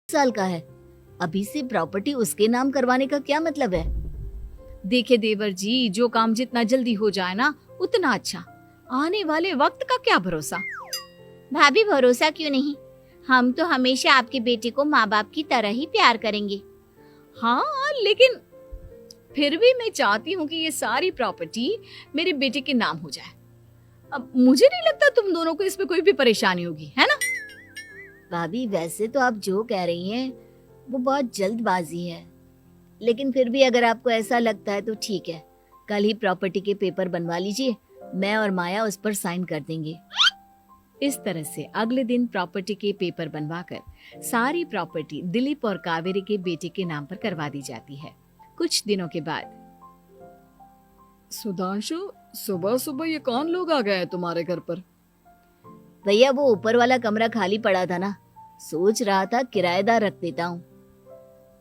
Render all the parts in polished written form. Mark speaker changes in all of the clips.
Speaker 1: साल का है, अभी से प्रॉपर्टी उसके नाम करवाने का क्या मतलब है?
Speaker 2: देखे देवर जी, जो काम जितना जल्दी हो जाए ना उतना अच्छा। आने वाले वक्त का क्या भरोसा।
Speaker 3: भाभी भरोसा क्यों नहीं, हम तो हमेशा आपके बेटे को माँ बाप की तरह ही प्यार करेंगे।
Speaker 2: हाँ, लेकिन फिर भी मैं चाहती हूँ कि ये सारी प्रॉपर्टी मेरे बेटे के नाम हो जाए। अब मुझे नहीं लगता तुम दोनों को इसमें कोई भी परेशानी होगी, है ना?
Speaker 1: भाभी वैसे तो आप जो कह रही हैं वो बहुत जल्दबाजी है, लेकिन फिर भी अगर आपको ऐसा लगता है तो ठीक है, कल ही प्रॉपर्टी के पेपर बनवा लीजिए, मैं और माया उस पर साइन कर देंगे।
Speaker 2: इस तरह से अगले दिन प्रॉपर्टी के पेपर बनवाकर सारी प्रॉपर्टी दिलीप और कावेरी के बेटे के नाम पर करवा दी जाती है। कुछ दिनों के बाद
Speaker 4: सुधांशु, सुबह सुबह ये कौन लोग आ गए हैं तुम्हारे घर पर?
Speaker 1: भैया वो ऊपर वाला कमरा खाली पड़ा था ना, सोच रहा था किराएदार रख देता हूँ।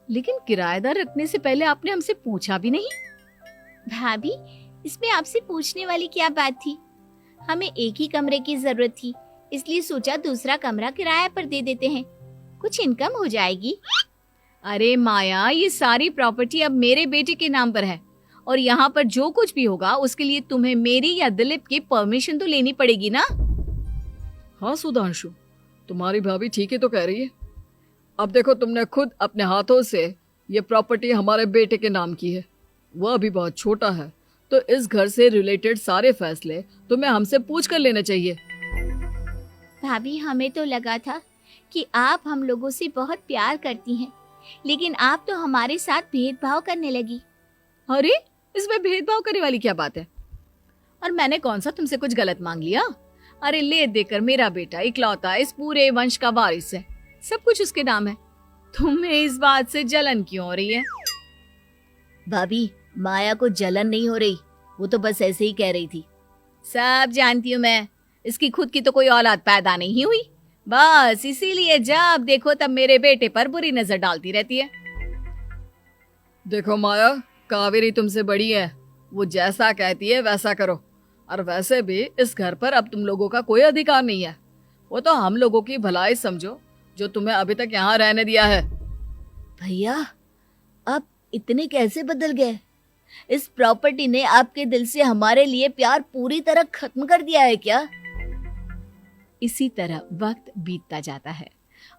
Speaker 2: लेकिन किराएदार रखने से पहले आपने हमसे पूछा भी नहीं।
Speaker 3: भाभी इसमें आपसे पूछने वाली क्या बात थी, हमें एक ही कमरे की जरूरत थी, इसलिए सोचा दूसरा कमरा किराए पर दे देते हैं, कुछ इनकम हो जाएगी।
Speaker 2: अरे माया, ये सारी प्रॉपर्टी अब मेरे बेटे के नाम पर है और यहाँ पर जो कुछ भी होगा उसके लिए तुम्हें मेरी या दिलीप की परमिशन तो लेनी पड़ेगी ना।
Speaker 4: हाँ सुधांशु, तुम्हारी भाभी ठीक ही तो कह रही है। अब देखो, तुमने खुद अपने हाथों से ये प्रॉपर्टी हमारे बेटे के नाम की है, वह अभी बहुत छोटा है, तो इस घर से रिलेटेड सारे फैसले तुम्हें हमसे पूछ कर लेने चाहिए।
Speaker 3: भाभी हमें तो लगा था कि आप हम लोगों से बहुत प्यार करती हैं, लेकिन आप तो हमारे साथ भेदभाव करने लगी।
Speaker 2: अरे, इसमें भेदभाव करने वाली क्या बात है? और मैंने कौन सा तुमसे कुछ गलत मांग लिया? अरे ले देकर मेरा बेटा इकलौता इस पूरे वंश का वारिस है, सब कुछ उसके नाम है। तुम्हें इस बात से जलन क्यों हो रही है?
Speaker 1: भाभी माया को जलन नहीं हो रही, वो तो बस ऐसे ही कह रही थी।
Speaker 2: सब जानती हूँ मैं, इसकी खुद की तो कोई औलाद पैदा नहीं हुई, बस इसीलिए जब देखो तब मेरे बेटे पर बुरी नजर डालती रहती है।
Speaker 4: देखो माया, कावेरी तुमसे बड़ी है, वो जैसा कहती है वैसा करो। और वैसे भी इस घर पर अब तुम लोगों का कोई अधिकार नहीं है, वो तो हम लोगों की भलाई समझो जो तुम्हें अभी तक यहाँ रहने दिया है।
Speaker 1: भैया आप इतने कैसे बदल गए? इस प्रॉपर्टी ने आपके दिल से हमारे लिए प्यार पूरी तरह खत्म कर दिया है क्या?
Speaker 2: इसी तरह वक्त बीतता जाता है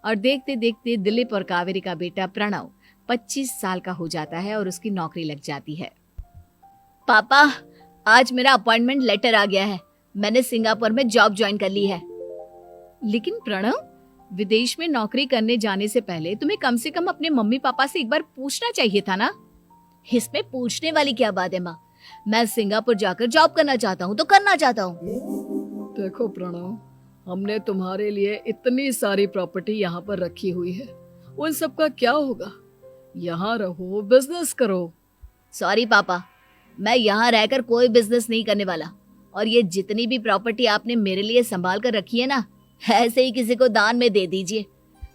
Speaker 2: और देखते देखते दिलीप और कावेरी का बेटा प्रणव 25 साल का हो जाता है और उसकी नौकरी लग जाती है।
Speaker 1: पापा आज मेरा अपॉइंटमेंट लेटर आ गया है, मैंने सिंगापुर में जॉब ज्वाइन कर ली है।
Speaker 2: लेकिन प्रणव, विदेश में नौकरी करने जाने से पहले तुम्हें कम से कम अपने मम्मी पापा से एक बार पूछना चाहिए था ना।
Speaker 1: इसमें पूछने वाली क्या बात है माँ, मैं सिंगापुर जाकर जॉब करना चाहता हूँ तो करना चाहता हूँ।
Speaker 4: देखो प्रणव, हमने तुम्हारे लिए इतनी सारी प्रॉपर्टी यहाँ पर रखी हुई है, उन सब का क्या होगा? यहाँ रहो, बिजनेस करो।
Speaker 1: सॉरी पापा, मैं यहाँ रहकर कोई बिजनेस नहीं करने वाला, और ये जितनी भी प्रॉपर्टी आपने मेरे लिए संभाल कर रखी है ना, ऐसे ही किसी को दान में दे दीजिए,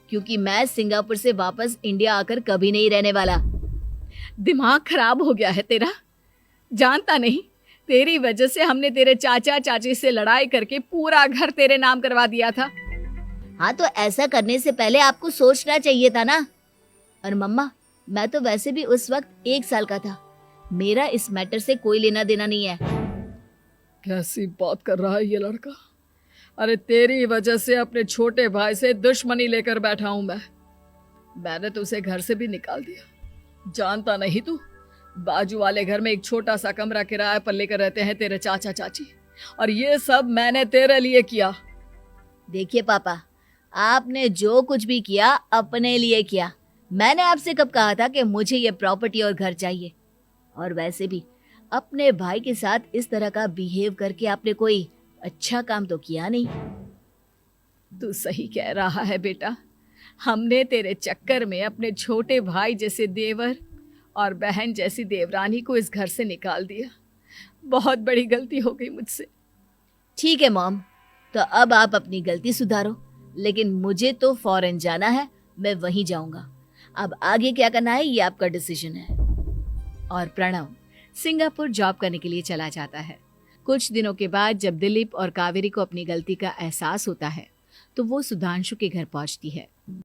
Speaker 1: क्योंकि मैं सिंगापुर से वापस इंडिया आकर कभी नहीं रहने वाला।
Speaker 2: दिमाग खराब हो गया है तेरा, जानता नहीं तेरी वजह से हमने तेरे चाचा चाची से लड़ाई करके पूरा घर तेरे नाम करवा दिया था।
Speaker 1: हाँ तो ऐसा करने से पहले आपको सोचना चाहिए था ना। और मम्मा, मैं तो वैसे भी उस वक्त 1 साल का था, मेरा इस मैटर से कोई लेना देना नहीं है।
Speaker 4: कैसी बात कर रहा है ये लड़का? अरे तेरी वजह से अपने छोटे भाई से दुश्मनी लेकर बैठा हूं मैंने तो उसे घर से भी निकाल दिया। जानता नहीं तू, बाजू वाले घर में एक छोटा सा कमरा किराए पर लेकर रहते हैं तेरे चाचा चाची, और ये सब मैंने तेरे लिए किया।
Speaker 1: देखिए पापा, आपने जो कुछ भी किया अपने लिए किया, मैंने आपसे कब कहा था कि मुझे ये प्रॉपर्टी और घर चाहिए? और वैसे भी अपने भाई के साथ इस तरह का बिहेव करके आपने कोई अच्छा काम तो किया नहीं।
Speaker 2: तू सही कह रहा है बेटा, हमने तेरे चक्कर में अपने छोटे भाई जैसे देवर और बहन जैसी देवरानी को इस घर से निकाल दिया। बहुत बड़ी गलती हो गई मुझसे।
Speaker 1: ठीक है मॉम, तो अब आप अपनी गलती सुधारो, लेकिन मुझे तो फॉरेन जाना है, मैं वहीं जाऊंगा। अब आगे क्या करना है ये आपका डिसीजन है।
Speaker 2: और प्रणव सिंगापुर जॉब करने के लिए चला जाता है। कुछ दिनों के बाद जब दिलीप और कावेरी को अपनी गलती का एहसास होता है तो वो सुधांशु के घर पहुंचती है।